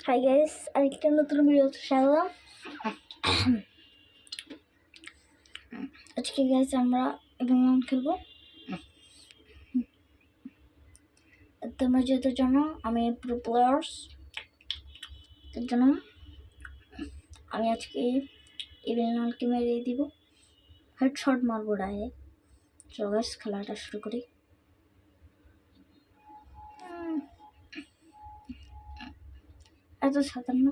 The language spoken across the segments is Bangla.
হাই গাইস, আরেকটা নতুন ভিডিওতে স্বাগতম। আজকে গাইস আমরা এমন খেলবো। তোমরা যেহেতু জানো আমি প্রো প্লেয়ার্স, তার জন্য আমি আজকে ইভেনকে মেরে দিব, হেডশট মারবো ডাইরেক্ট। চলো গাইস খেলাটা শুরু করি। এত সাধারণ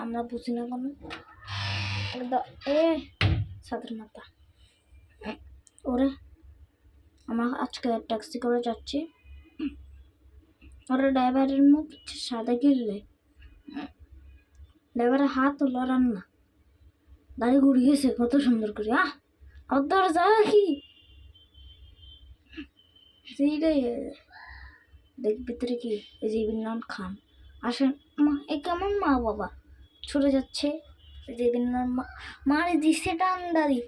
আমরা বুঝি না কোনো সাধারণ মাতা ওরে। আমরা আজকে ট্যাক্সি করে যাচ্ছি। ওরা ড্রাইভারের মুখ সাদা গিললে, ড্রাইভারের হাত লড়ান না, দাড়ি ঘুরিয়েছে কত সুন্দর করে। অদ্দর যা কি সেইটাই দেখ ভিতরে কি এই যে ইমরান খান আসেন। মা এ কেমন মা বাবা ছুটে যাচ্ছে, যে ইমরান মারে দিচ্ছে টান দাড়ি।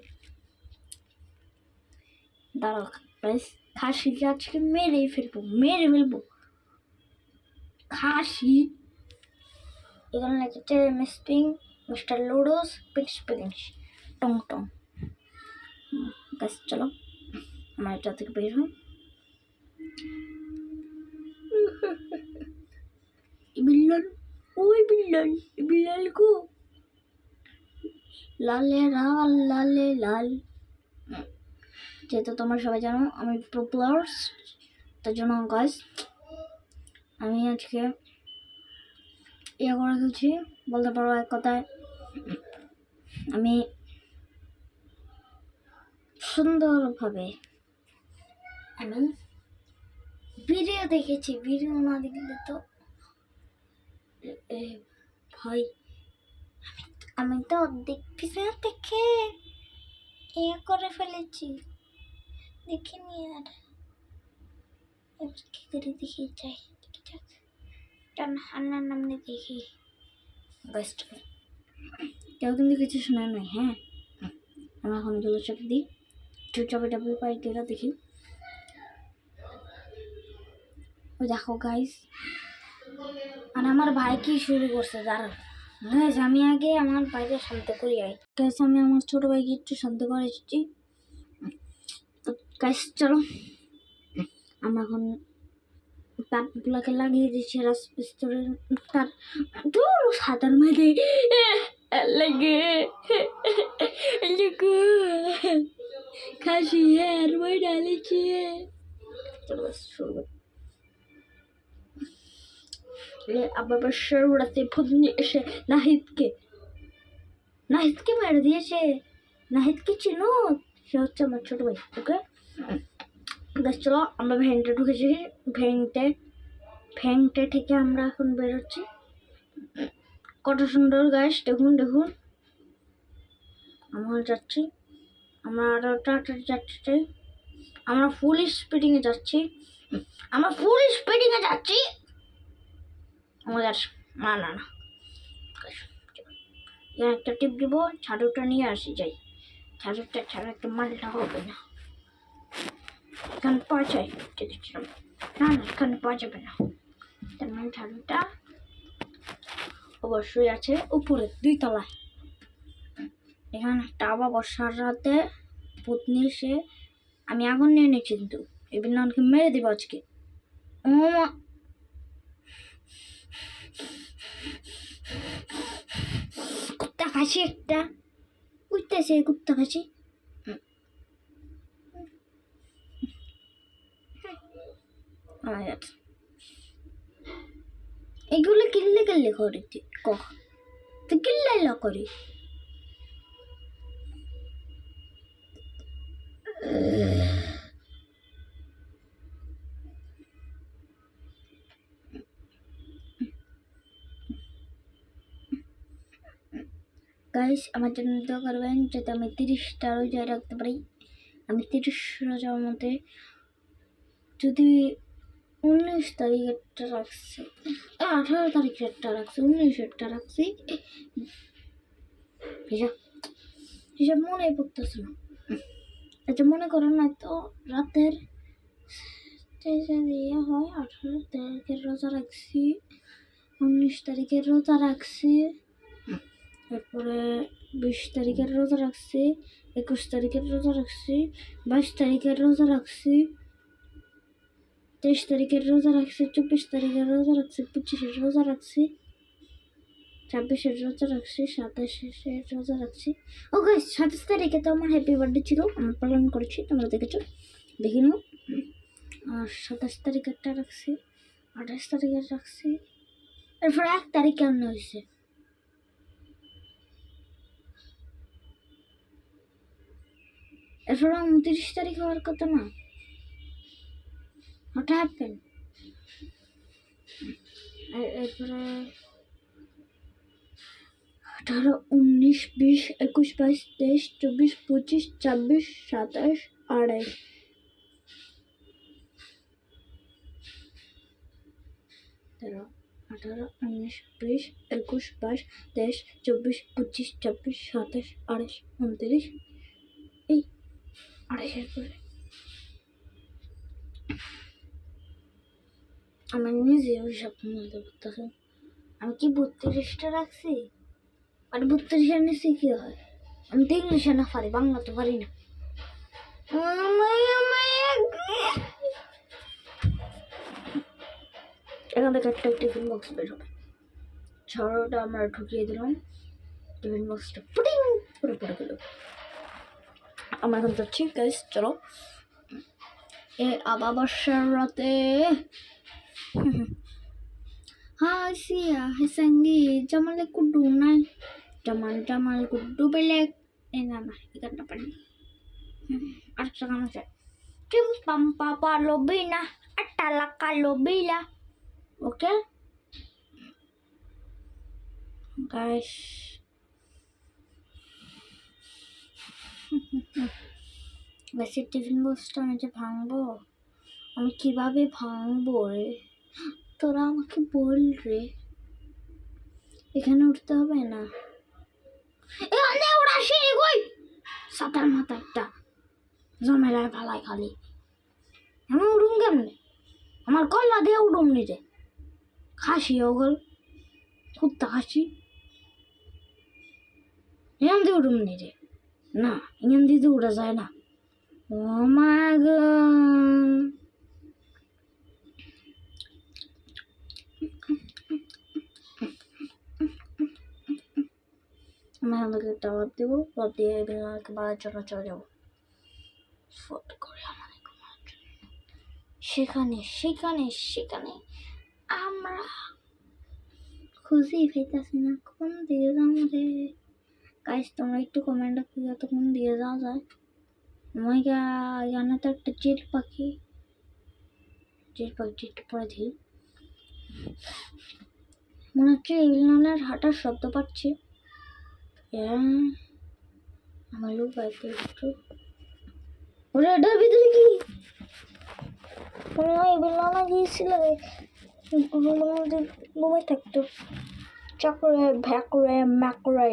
দাঁড়াও খাসিকে আজকে মেরে ফেলবো খাসি। এখানে লেগেছে মিস্টিং মিস্টার লুডোস পিক্স টং টং। গাছ চলো আমার এটা থেকে বের হই। বিল্লাল, ওই বিল্লাল গো, লালে লাল। যেহেতু তোমরা সবাই জানো আমি প্রো প্লেয়ার্স, তার জন্য গাইস আমি আজকে করে খেলছি। বলতে পারো এক কথায় আমি সুন্দরভাবে আমি ভিডিও দেখেছি। ভিডিও না দেখলে তো ভাই আমি তো দেখে করে ফেলেছি, দেখিনি আর কি করে দেখে যাই। হান্নার নামে দেখি বেস্ট। কেউ কিন্তু কিছু শোনা নাই। হ্যাঁ আমরা এখন জল চাপ দিই, চুপচাপে ডাবল পাই গেলা দেখি। ওই দেখো গাইস, আর আমার ভাই কি শুরু করছে দাঁড়ান গাইস। আমি আগে আমার ভাইকে শান্ত করি। গাইস আমি আমার ছোট ভাইকে একটু শান্ত করে এসেছি। তো গাইস চলো আমরা এখন তারগুলোকে লাগিয়ে দিচ্ছি রাস্তার তার সাঁতার মেরে লাগে খাসি আর বই ডালেছি। চলো বাস শুরু করি। আবার বাসার উড়াতে ভূতনি এসে নাহিদকে মেরে দিয়েছে। নাহিদকে চিনো? সে হচ্ছে আমার ছোট ভাই। ওকে গাছ চলো আমরা ভ্যানটা ঢুকেছি। ভ্যানটা থেকে আমরা এখন বেরোচ্ছি। কত সুন্দর গাছ দেখুন আমরা যাচ্ছি। আমরা যাচ্ছি, আমরা ফুল স্পিডিংয়ে যাচ্ছি। আমাদের না একটা টিপ দিব, ঝাড়ুটা নিয়ে আসি যাই। ঝাড়ুটা ছাড়া একটা মালটা হবে না। এখানে পাওয়া যায় দেখেছিলাম, না এখানে পাওয়া যাবে না। তার মানে ঝাড়ুটা অবশ্যই আছে উপরে 2 তলায়। এখানে একটা আবার বর্ষার রাতে পত্নী এসে আমি আগুন নিয়ে নিচ্ছি, কিন্তু এই বিনানকে মেরে দেবো আজকে। কুত্তা খাসি একটা উঠতেছে, কুত্তা খাসি। এগুলো কিনলে করে তুই কিনলে করে। গাইস আমার জন্য দোয়া করবেন যাতে আমি 30টা রোজা রাখতে পারি। আমি 30 রোজার মধ্যে যদি 19 তারিখেরটা রাখছি, 18 তারিখেরটা রাখছি, 19এরটা রাখছি, হিসাব মনে পড়তেছে না। আচ্ছা মনে করো না তো রাতের হয় 18 তারিখের রোজা রাখছি, 19 তারিখের রোজা রাখছি, তারপরে 20 তারিখের রোজা রাখছি, 21 তারিখের রোজা রাখছি, 22 তারিখের রোজা রাখছি, 23 তারিখের রোজা রাখছি, 24 তারিখের রোজা রাখছি, 25-এর রোজা রাখছি, 26-এর রোজা রাখছি, 27-এর রোজা রাখছি। ও গাইস, 27 তারিখে তো আমার হ্যাপি বার্থডে ছিল, আমরা পালন করেছি, তোমরা দেখেছো, দেখে নিও। আর 27 তারিখেরটা রাখছি, 28 তারিখের রাখছি, এরপর 1 তারিখ কেমন হয়েছে, এরপর 29 তারিখ হওয়ার কথা না, হোয়াট হ্যাপেন? এরপরে 18, 19, 20, 21, 22, 23, 24, 25, 26, 27, 28, 13, 18, 19, 20, 21, 22, 23, 24, 25, 26, 27, 28, 29, এই 28-এর পরে আমার নিজে ওইসব মধ্যে করতেছে। আমি কি 32টা রাখছি? আর 32-এর নিচে কি হয়? আমি তো ইংলিশে না পারি, বাংলা তো পারি না। এখান থেকে একটা টিফিন বক্স বের হবে, ছড়াটা আমরা ঢুকিয়ে দিলাম, টিফিন বক্সটা পুটিং করে পড়ে গেল। আমরা এখন যাচ্ছি গাইস, চলো। আবাবর্ষার রাতে হাসিয়া হেসাঙ্গি জামালে কুডু নাই, জামাল কুডু বেলেগ, না এই গানটা পারি। আরেকটা গান আছে, টিম পাম পাপা লবিনা আটালাকা লবিলা। ওকে গাইস, বেশি টিফিন বক্সটা আমি যে ভাঙবো, আমি কিভাবে ভাঙবো রে? তোরা আমাকে বল রে, এখানে উঠতে হবে না, এখানে ওরা সিঁড়ি কই? সাতার মাথা একটা জমেলায় ফালাই খালি, আমি উড়ুম কেমনে? আমার কল্লা দিয়ে উড়ুম নিতে, খাসি ওগল কুত্তা খাসি, এখান দিয়ে উড়ুম নিতে না, এখান দিয়ে উড়া যায় না। ও মা গো, আমি আমাকে একটা লাভ দেবো, লাভ দিয়ে আমাকে বাড়ার জন্য চলে যাবো ফট করে আমাদের সেখানে সেখানে সেখানে আমরা খুঁজেই পেতেছি না কোন দিয়ে যাবো রে। গাইস তোমরা একটু কমেন্ট রাখতে যাও কোন দিয়ে যাওয়া যায়। আমি জানা তো একটা চিট পাখি একটু পরে দিই, মনে হচ্ছে ইলনার হাঁটার শব্দ পাচ্ছি। আমার লোক বাইকে একটু ওরা এটার ভিতরে কি ইলনা গিয়েছিল ঘুমে থাকতো, চাকরে ভ্যাকরে ম্যাকরে।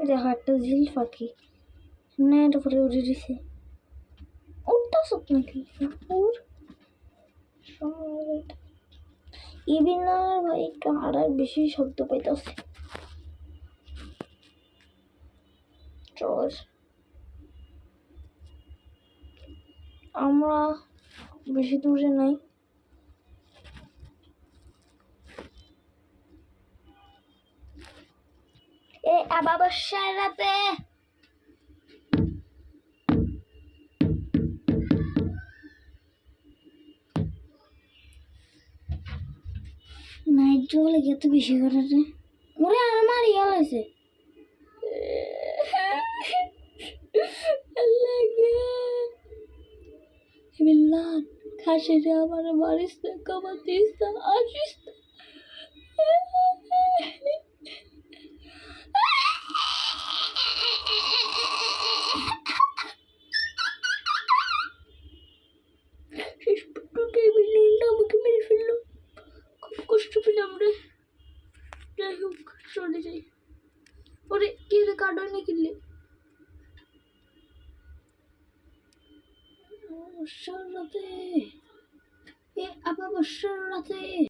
দেখো একটা ঝিল পাখি নেট উপরে উড়ে দিছে, উঠটা সব নাকি ইবিনার ভাই একটু হারার বেশি শব্দ পাইতেছে। চল আমরা বেশি দূরে নাই, আবাবর্ষার রাতে নাইট জলে এত বেশি করে রে, ওরে আমার ইয়াল আছে বিল্লান খাসি রে আমার মারিস না, কামাতিস না, আসিস না। আমাকে মেরে ফেললো, খুব কষ্ট পেলাম রে। যাই হোক চলে যাই। ওরে কি রে কার্ডনে কিনলে? অমাবস্যার রাতে, এ অমাবস্যার রাতে